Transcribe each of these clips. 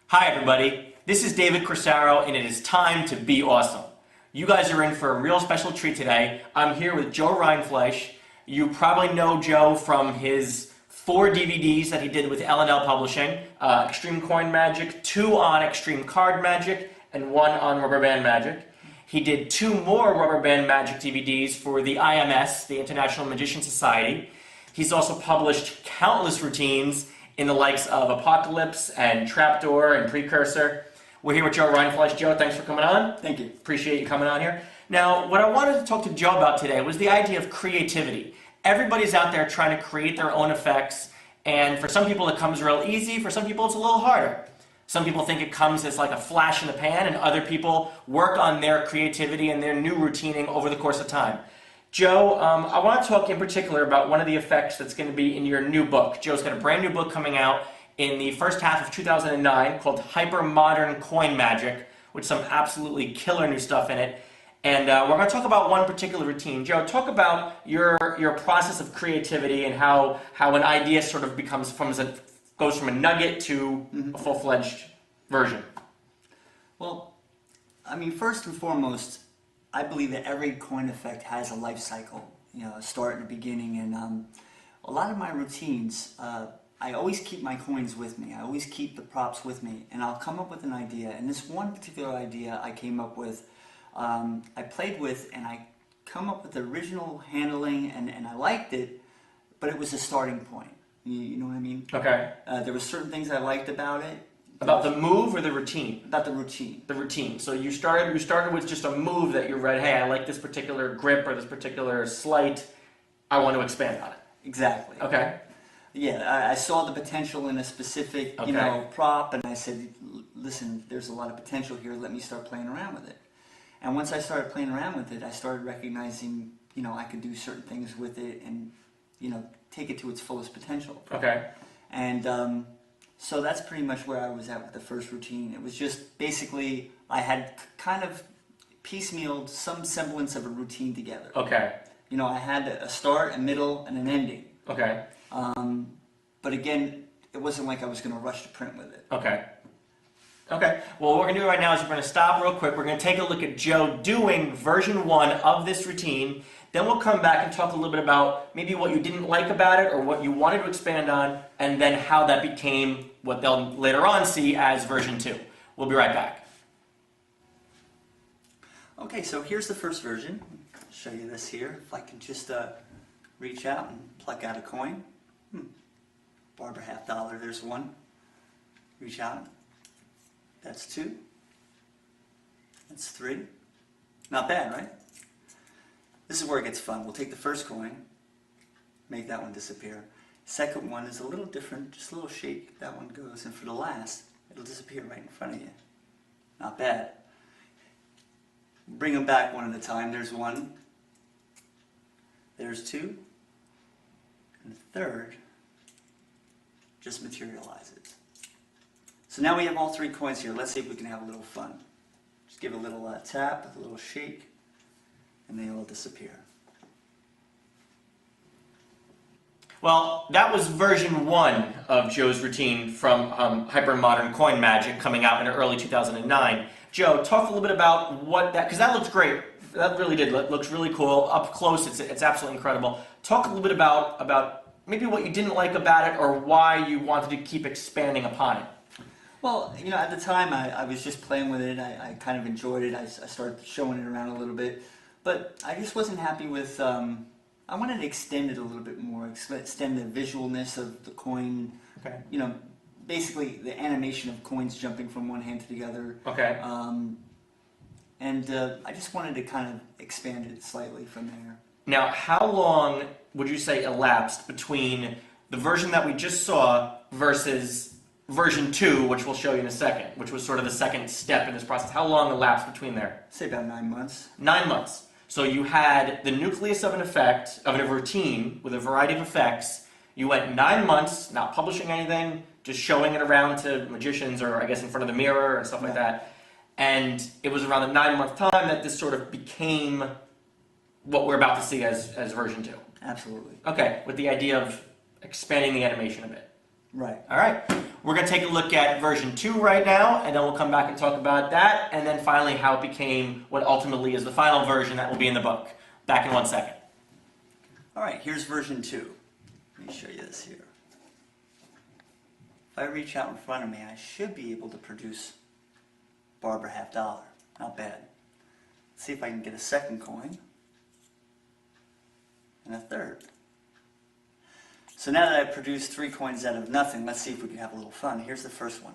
Hi everybody, this is David Corsaro and it is time to be awesome. You guys are in for a real special treat today. I'm here with Joe Rindfleisch. You probably know Joe from his 4 DVDs that he did with L&L Publishing, Extreme Coin Magic, 2 on Extreme Card Magic, and 1 on Rubber Band Magic. He did 2 more Rubber Band Magic DVDs for the IMS, the International Magician Society. He's also published countless routines in the likes of Apocalypse and Trapdoor and Precursor. We're here with Joe Rindfleisch. Joe, thanks for coming on. Thank you. Appreciate you coming on here. Now, what I wanted to talk to Joe about today was the idea of creativity. Everybody's out there trying to create their own effects, and for some people it comes real easy, for some people it's a little harder. Some people think it comes as like a flash in the pan, and other people work on their creativity and their new routining over the course of time. Joe, I want to talk in particular about one of the effects that's going to be in your new book. Joe's got a brand new book coming out in the first half of 2009 called Hyper Modern Coin Magic, with some absolutely killer new stuff in it. And we're going to talk about one particular routine. Joe, talk about your process of creativity and how an idea sort of goes from a nugget to a full-fledged version. Well, I mean, first and foremost, I believe that every coin effect has a life cycle, a start and a beginning, and a lot of my routines, I always keep my coins with me. I always keep the props with me, and I'll come up with an idea, and this one particular idea I came up with, I played with, and I come up with the original handling, and I liked it, but it was a starting point. You know what I mean? Okay. There were certain things I liked about it. About the move or the routine? About the routine. The routine. So you started with just a move that you read, hey, I like this particular grip or this particular sleight, I want to expand on it. Exactly. Okay. Yeah, I saw the potential in a specific, prop, and I said, listen, there's a lot of potential here, let me start playing around with it. And once I started playing around with it, I started recognizing, I could do certain things with it and, take it to its fullest potential. Okay. And so that's pretty much where I was at with the first routine. It was just basically, I had kind of piecemealed some semblance of a routine together. Okay. I had a start, a middle, and an ending. Okay. But again, it wasn't like I was going to rush to print with it. Okay. Okay. Well, what we're going to do right now is we're going to stop real quick. We're going to take a look at Joe doing version 1 of this routine. Then we'll come back and talk a little bit about maybe what you didn't like about it or what you wanted to expand on, and then how that became what they'll later on see as version 2. We'll be right back. Okay, so here's the first version. I'll show you this here. If I can just reach out and pluck out a coin. Barber $50, there's 1. Reach out. That's 2. That's 3. Not bad, right? This is where it gets fun. We'll take the first coin, make that one disappear. Second one is a little different, just a little shake. That one goes, and for the last, it'll disappear right in front of you. Not bad. Bring them back one at a time. There's 1. There's 2. And the third just materializes. So now we have all 3 coins here. Let's see if we can have a little fun. Just give a little tap, a little shake, and they all disappear. Well, that was version 1 of Joe's routine from Hyper Modern Coin Magic, coming out in early 2009. Joe, talk a little bit about what that, because that looks great. That really did. Looks really cool. Up close, it's absolutely incredible. Talk a little bit about maybe what you didn't like about it, or why you wanted to keep expanding upon it. Well, at the time I was just playing with it. I kind of enjoyed it. I started showing it around a little bit. But I just wasn't happy with, I wanted to extend it a little bit more, extend the visualness of the coin. Okay. Basically the animation of coins jumping from one hand to the other. Okay. And I just wanted to kind of expand it slightly from there. Now, how long would you say elapsed between the version that we just saw versus version 2, which we'll show you in a second, which was sort of the second step in this process? How long elapsed between there? Say about 9 months. 9 months. So you had the nucleus of an effect, of a routine with a variety of effects. You went 9 months not publishing anything, just showing it around to magicians, or I guess in front of the mirror and stuff like that. And it was around the 9-month time that this sort of became what we're about to see as version 2. Absolutely. Okay, with the idea of expanding the animation a bit. Right. All right. We're going to take a look at version 2 right now, and then we'll come back and talk about that, and then finally how it became what ultimately is the final version that will be in the book. Back in 1 second. All right, here's version 2. Let me show you this here. If I reach out in front of me, I should be able to produce Barber half dollar. Not bad. Let's see if I can get a second coin and a third. So now that I've produced 3 coins out of nothing, let's see if we can have a little fun. Here's the first one.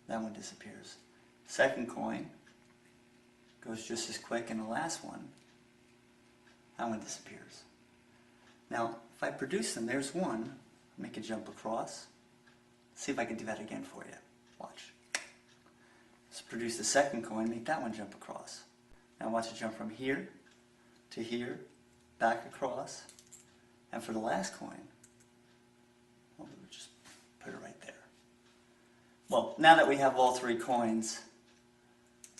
That one disappears. Second coin goes just as quick, and the last one, that one disappears. Now, if I produce them, there's one. Make a jump across. See if I can do that again for you. Watch. Let's produce the second coin, make that one jump across. Now watch it jump from here to here, back across. And for the last coin, well, we'll just put it right there. Well, now that we have all 3 coins,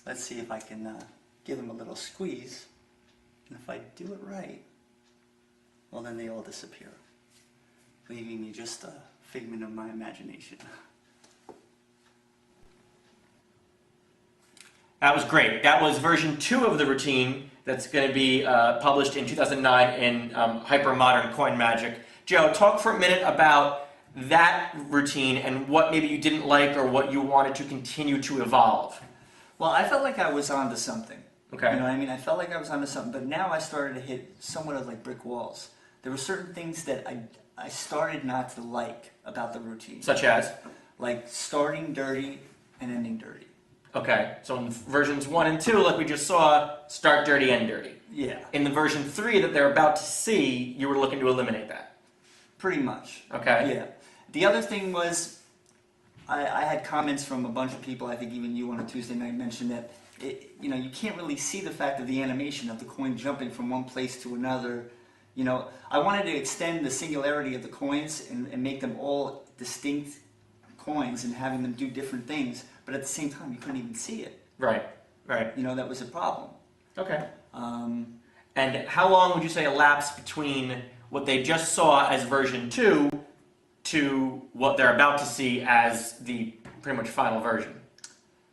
let's see if I can give them a little squeeze. And if I do it right, well, then they all disappear, leaving me just a figment of my imagination. That was great. That was version 2 of the routine that's going to be published in 2009 in Hypermodern Coin Magic. Joe, talk for a minute about that routine and what maybe you didn't like or what you wanted to continue to evolve. Well, I felt like I was onto something. Okay. You know what I mean? I felt like I was onto something, but now I started to hit somewhat of like brick walls. There were certain things that I started not to like about the routine. Such as? Like starting dirty and ending dirty. Okay, so in versions 1 and 2, like we just saw, start dirty, end dirty. Yeah. In the version 3 that they're about to see, you were looking to eliminate that. Pretty much. Okay. Yeah. The other thing was, I had comments from a bunch of people, I think even you on a Tuesday night mentioned that, you can't really see the fact of the animation of the coin jumping from one place to another. You know, I wanted to extend the singularity of the coins and make them all distinct coins and having them do different things, but at the same time you couldn't even see it. Right, right. You know, that was a problem. Okay. And how long would you say elapsed between what they just saw as version 2 to what they're about to see as the pretty much final version?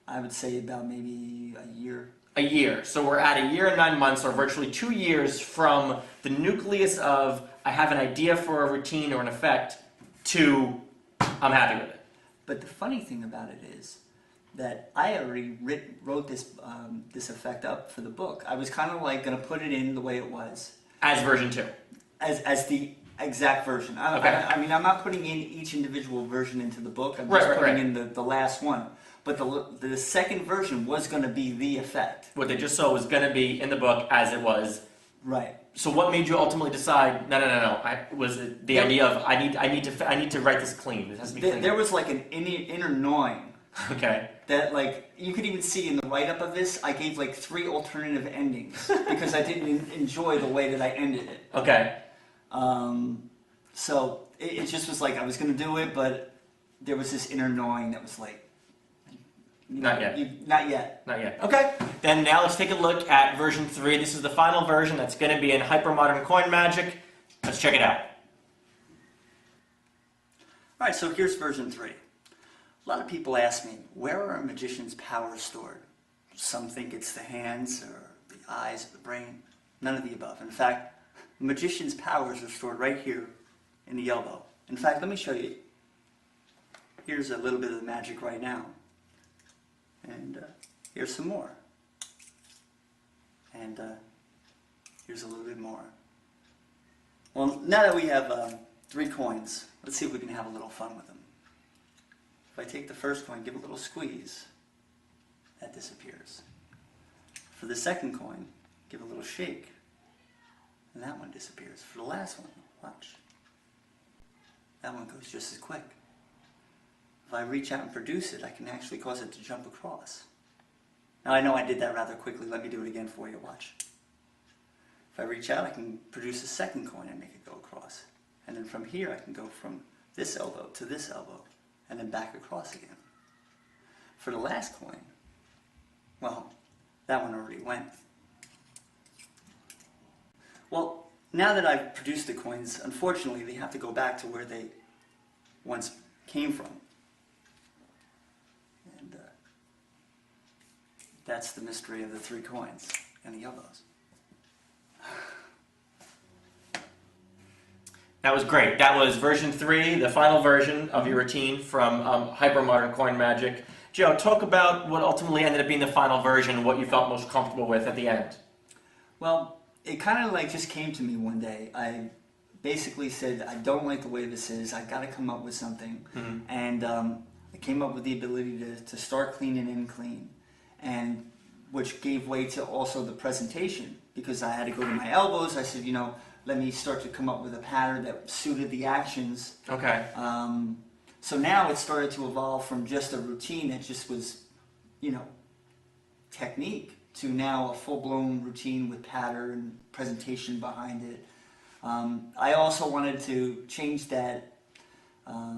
I would say about maybe a year. A year. So we're at a year and 9 months, or virtually 2 years from the nucleus of I have an idea for a routine or an effect to I'm happy with it. But the funny thing about it is that I already wrote this this effect up for the book. I was kind of like going to put it in the way it was. As version 2. As the exact version. Okay. I mean, I'm not putting in each individual version into the book. I'm Right, just putting right. in the last one. But the second version was going to be the effect. What they just saw was going to be in the book as it was. Right. So what made you ultimately decide? No. Was it the idea of I need to write this clean? This has to be clean. There was like an inner gnawing. Okay. That like you could even see in the write-up of this, I gave like 3 alternative endings because I didn't enjoy the way that I ended it. Okay. So it just was like I was going to do it, but there was this inner gnawing that was like, Not yet. Not yet. Not yet. Okay. Then now let's take a look at version 3. This is the final version that's going to be in Hypermodern Coin Magic. Let's check it out. All right, so here's version 3. A lot of people ask me, where are a magician's powers stored? Some think it's the hands or the eyes or the brain. None of the above. In fact, a magician's powers are stored right here in the elbow. In fact, let me show you. Here's a little bit of the magic right now. And here's some more. And here's a little bit more. Well, now that we have 3 coins, let's see if we can have a little fun with them. If I take the first coin, give a little squeeze, that disappears. For the second coin, give a little shake, and that one disappears. For the last one, watch. That one goes just as quick. If I reach out and produce it, I can actually cause it to jump across. Now I know I did that rather quickly. Let me do it again for you. Watch. If I reach out, I can produce a second coin and make it go across. And then from here, I can go from this elbow to this elbow, and then back across again. For the last coin, well, that one already went. Well, now that I've produced the coins, unfortunately, they have to go back to where they once came from. And that's the mystery of the 3 coins and the elbows. That was great. That was version 3, the final version of your routine from Hypermodern Coin Magic. Joe, talk about what ultimately ended up being the final version, what you felt most comfortable with at the end. Well, it kind of like just came to me one day. I basically said, I don't like the way this is. I got to come up with something. Mm-hmm. And I came up with the ability to start clean and end clean, and which gave way to also the presentation, because I had to go to my elbows. I said, you know, let me start to come up with a pattern that suited the actions. Okay. So now it started to evolve from just a routine that just was, you know, technique, to now a full-blown routine with pattern, presentation behind it. I also wanted to change that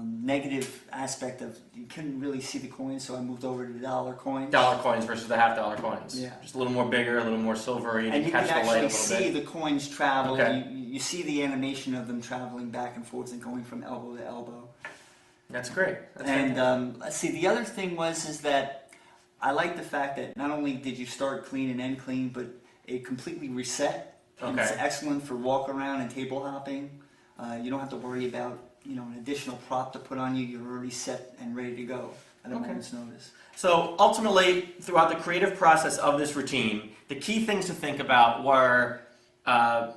negative aspect of you couldn't really see the coins, so I moved over to the dollar coins. Dollar coins versus the half-dollar coins. Yeah. Just a little more bigger, a little more silvery, and you catch can the light a actually little see bit. the coins travel. Okay. You see the animation of them traveling back and forth and going from elbow to elbow. That's great. That's And let's see, the other thing is that I like the fact that not only did you start clean and end clean, but it completely reset. And it's Okay. excellent for walk around and table hopping. You don't have to worry about, you know, an additional prop to put on you. You're already set and ready to go at a moment's notice. So ultimately, throughout the creative process of this routine, the key things to think about were,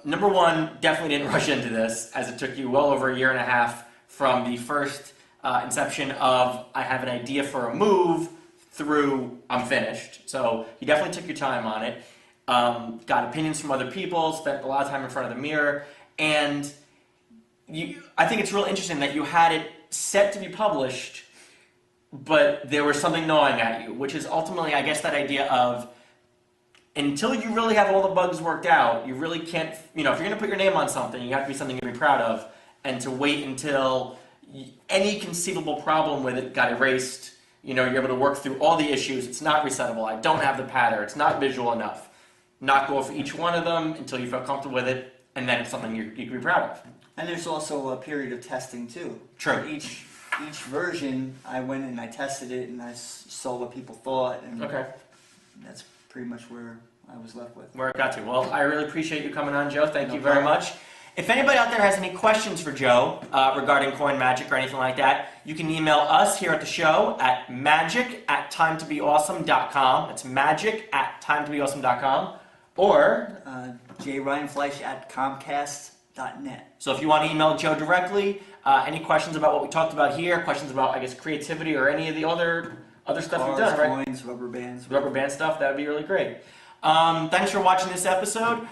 number one, definitely didn't rush into this, as it took you well over 1.5 years from the first inception of I have an idea for a move through I'm finished. So you definitely took your time on it. Got opinions from other people, spent a lot of time in front of the mirror, and I think it's real interesting that you had it set to be published, but there was something gnawing at you, which is ultimately, I guess, that idea of until you really have all the bugs worked out, you really can't, you know, if you're going to put your name on something, you have to be something to be proud of, and to wait until any conceivable problem with it got erased, you know, you're able to work through all the issues, it's not resettable, I don't have the pattern, it's not visual enough. Not go for each one of them until you feel comfortable with it, and then it's something you can be proud of. And there's also a period of testing too. True. For each version, I went and I tested it and I saw what people thought, and Okay. that's pretty much where I was left with. Where it got to. Well, I really appreciate you coming on, Joe. Thank No you very problem. much. If anybody out there has any questions for Joe regarding coin magic or anything like that, you can email us here at the show at magic@timetobeawesome.com. That's magic@timetobeawesome.com. Or jryanfleisch@comcast.net. so if you want to email Joe directly, any questions about what we talked about here, questions about, I guess, creativity or any of the other stuff you've done, right? Coins, rubber bands. Rubber band stuff, that would be really great. Thanks for watching this episode.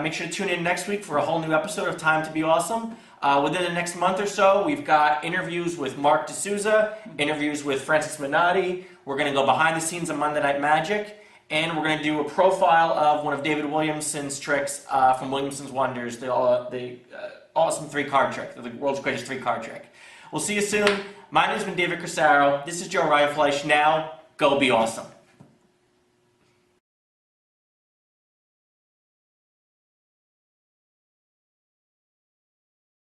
Make sure to tune in next week for a whole new episode of Time to Be Awesome. Within the next month or so, we've got interviews with Mark D'Souza, interviews with Francis Minotti. We're going to go behind the scenes of Monday Night Magic, and we're going to do a profile of one of David Williamson's tricks from Williamson's Wonders, the awesome 3-card trick, the world's greatest 3-card trick. We'll see you soon. My name has been David Corsaro. This is Joe Ryan Fleisch. Now, go be awesome.